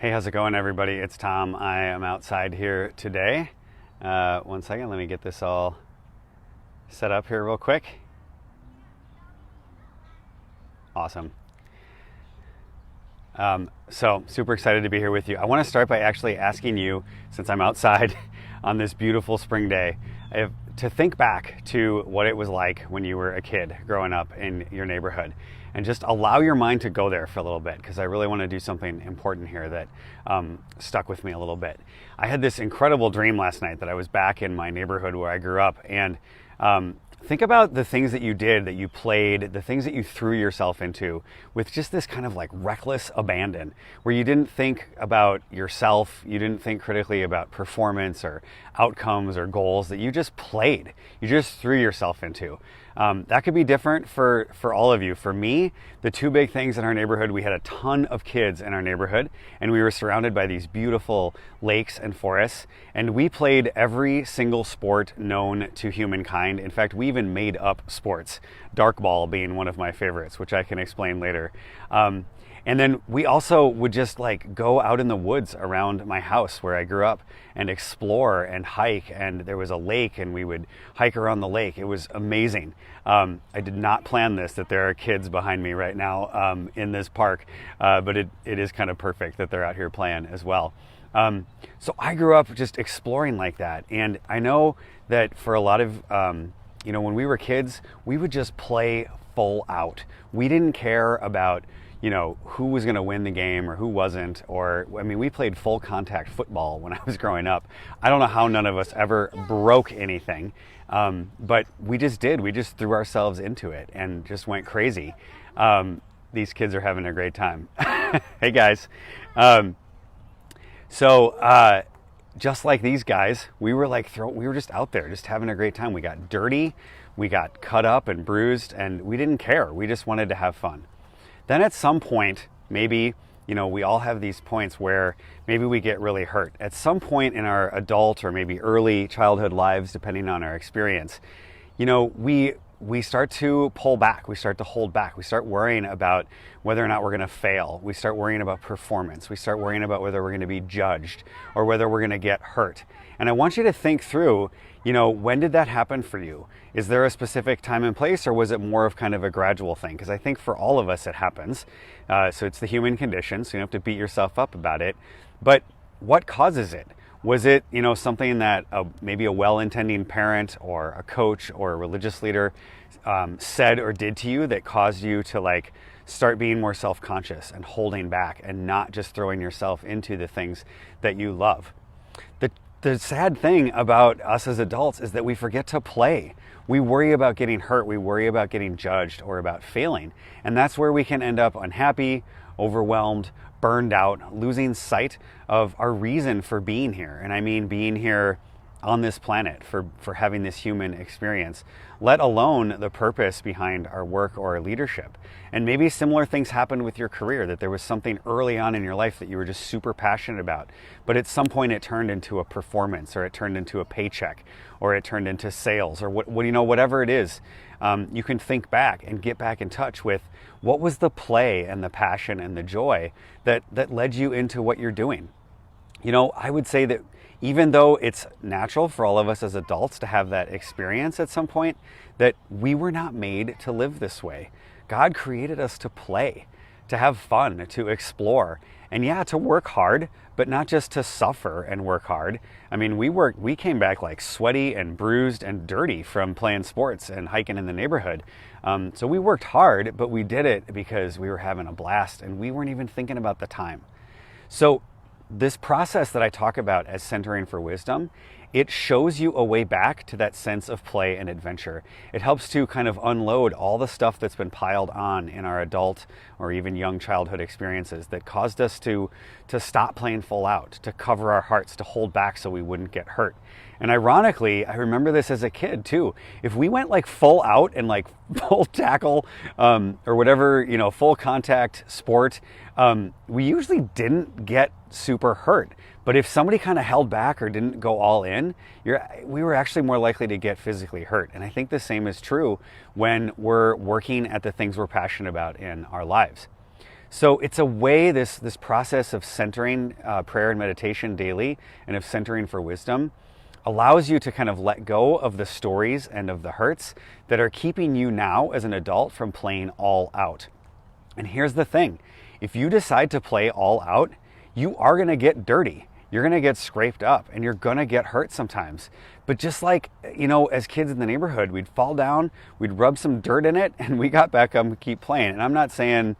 Hey, how's it going, everybody? It's Tom. I am outside here today. One second, let me get this all set up here real quick. Awesome. So super excited to be here with you. I want to start by actually asking you, since I'm outside on this beautiful spring day, to think back to what it was like when you were a kid growing up in your neighborhood, and just allow your mind to go there for a little bit, because I really want to do something important here that stuck with me a little bit. I had this incredible dream last night that I was back in my neighborhood where I grew up, and think about the things that you did, that you played, the things that you threw yourself into with just this kind of like reckless abandon, where you didn't think about yourself, you didn't think critically about performance or outcomes or goals, that you just played, you just threw yourself into. That could be different for all of you. For me, the two big things in our neighborhood, we had a ton of kids in our neighborhood, and we were surrounded by these beautiful lakes and forests, and we played every single sport known to humankind. In fact, we even made up sports, dark ball being one of my favorites, which I can explain later. And then we also would just like go out in the woods around my house where I grew up and explore and hike. And there was a lake, and we would hike around the lake. It was amazing. I did not plan this, that there are kids behind me right now in this park, but it is kind of perfect that they're out here playing as well. So I grew up just exploring like that. And I know that for a lot of, when we were kids, we would just play full out. We didn't care about who was going to win the game or who wasn't. We played full contact football when I was growing up. I don't know how none of us ever broke anything, but we just did. We just threw ourselves into it and just went crazy. These kids are having a great time. Hey, guys. Just like these guys, we were just out there, just having a great time. We got dirty, we got cut up and bruised, and we didn't care. We just wanted to have fun. Then at some point, maybe, we all have these points where maybe we get really hurt. At some point in our adult or maybe early childhood lives, depending on our experience, we start to pull back. We start to hold back. We start worrying about whether or not we're going to fail. We start worrying about performance. We start worrying about whether we're going to be judged or whether we're going to get hurt. And I want you to think through, when did that happen for you? Is there a specific time and place, or was it more of kind of a gradual thing? Because I think for all of us it happens. So it's the human condition, so you don't have to beat yourself up about it. But what causes it? Was it, something that maybe a well-intending parent or a coach or a religious leader said or did to you that caused you to start being more self-conscious and holding back and not just throwing yourself into the things that you love? The sad thing about us as adults is that we forget to play. We worry about getting hurt. We worry about getting judged or about failing. And that's where we can end up unhappy, overwhelmed, burned out, losing sight of our reason for being here. And I mean being here on this planet, for having this human experience, let alone the purpose behind our work or our leadership. And maybe similar things happened with your career, that there was something early on in your life that you were just super passionate about, but at some point it turned into a performance, or it turned into a paycheck, or it turned into sales, or whatever it is. You can think back and get back in touch with what was the play and the passion and the joy that led you into what you're doing. I would say that even though it's natural for all of us as adults to have that experience at some point, that we were not made to live this way. God created us to play, to have fun, to explore, and to work hard, but not just to suffer and work hard. I mean, we came back sweaty and bruised and dirty from playing sports and hiking in the neighborhood. So we worked hard, but we did it because we were having a blast and we weren't even thinking about the time. So this process that I talk about as Centering for Wisdom, it shows you a way back to that sense of play and adventure. It helps to kind of unload all the stuff that's been piled on in our adult or even young childhood experiences that caused us to stop playing full out, to cover our hearts, to hold back so we wouldn't get hurt. And ironically, I remember this as a kid too. If we went full out and full tackle or whatever, full contact sport, we usually didn't get super hurt. But if somebody kind of held back or didn't go all in, we were actually more likely to get physically hurt. And I think the same is true when we're working at the things we're passionate about in our lives. So it's a way, this process of centering prayer and meditation daily and of centering for wisdom allows you to kind of let go of the stories and of the hurts that are keeping you now as an adult from playing all out. And here's the thing, if you decide to play all out, you are going to get dirty. You're going to get scraped up and you're going to get hurt sometimes. But just like, as kids in the neighborhood, we'd fall down, we'd rub some dirt in it, and we got back up and keep playing. And I'm not saying,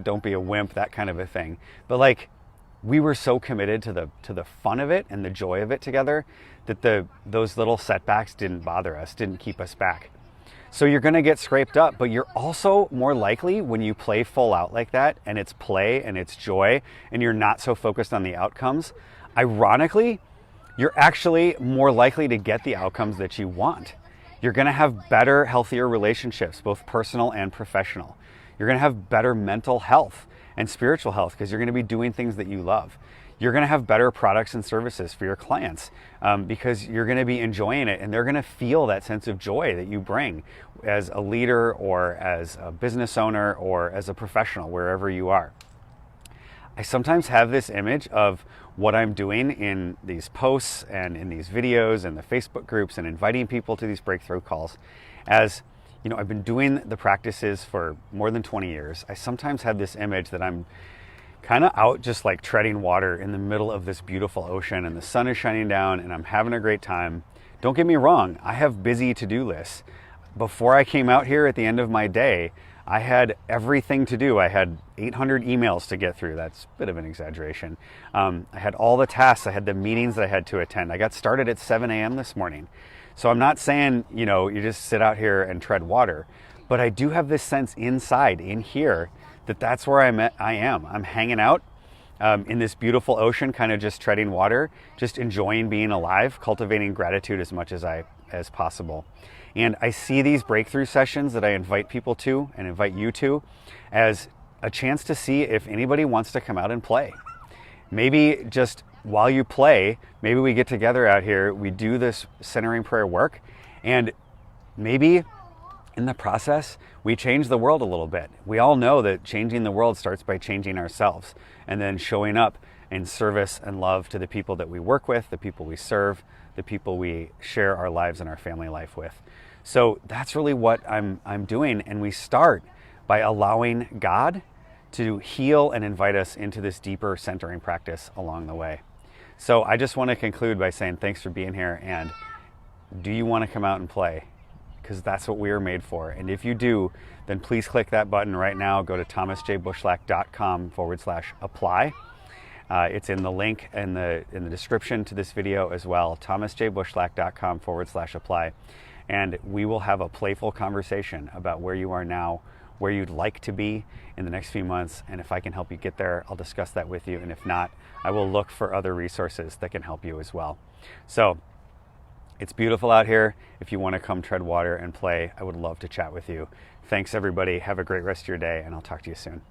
don't be a wimp, that kind of a thing. But we were so committed to the fun of it and the joy of it together that those little setbacks didn't bother us, didn't keep us back. So you're going to get scraped up, but you're also more likely when you play full out like that and it's play and it's joy and you're not so focused on the outcomes, ironically, you're actually more likely to get the outcomes that you want. You're going to have better, healthier relationships, both personal and professional. You're going to have better mental health and spiritual health because you're going to be doing things that you love. You're going to have better products and services for your clients because you're going to be enjoying it and they're going to feel that sense of joy that you bring as a leader or as a business owner or as a professional, wherever you are. I sometimes have this image of what I'm doing in these posts and in these videos and the Facebook groups and inviting people to these breakthrough calls as, I've been doing the practices for more than 20 years. I sometimes have this image that I'm kind of out just like treading water in the middle of this beautiful ocean and the sun is shining down and I'm having a great time. Don't get me wrong, I have busy to-do lists. Before I came out here at the end of my day, I had everything to do. I had 800 emails to get through. That's a bit of an exaggeration. I had all the tasks. I had the meetings that I had to attend. I got started at 7 a.m. this morning. So I'm not saying, you just sit out here and tread water, but I do have this sense inside, in here, that's where I am. I'm hanging out in this beautiful ocean, kind of just treading water, just enjoying being alive, cultivating gratitude as much as possible. And I see these breakthrough sessions that I invite people to and invite you to as a chance to see if anybody wants to come out and play. Maybe just while you play, maybe we get together out here, we do this centering prayer work, and maybe in the process, we change the world a little bit. We all know that changing the world starts by changing ourselves and then showing up in service and love to the people that we work with, the people we serve, the people we share our lives and our family life with. So that's really what I'm doing. And we start by allowing God to heal and invite us into this deeper centering practice along the way. So I just want to conclude by saying thanks for being here. And do you want to come out and play? Because that's what we are made for. And if you do, then please click that button right now. Go to thomasjbushlack.com/apply. It's in the link in the description to this video as well, thomasjbushlack.com/apply. And we will have a playful conversation about where you are now, where you'd like to be in the next few months. And if I can help you get there, I'll discuss that with you. And if not, I will look for other resources that can help you as well. So it's beautiful out here. If you want to come tread water and play, I would love to chat with you. Thanks, everybody. Have a great rest of your day, and I'll talk to you soon.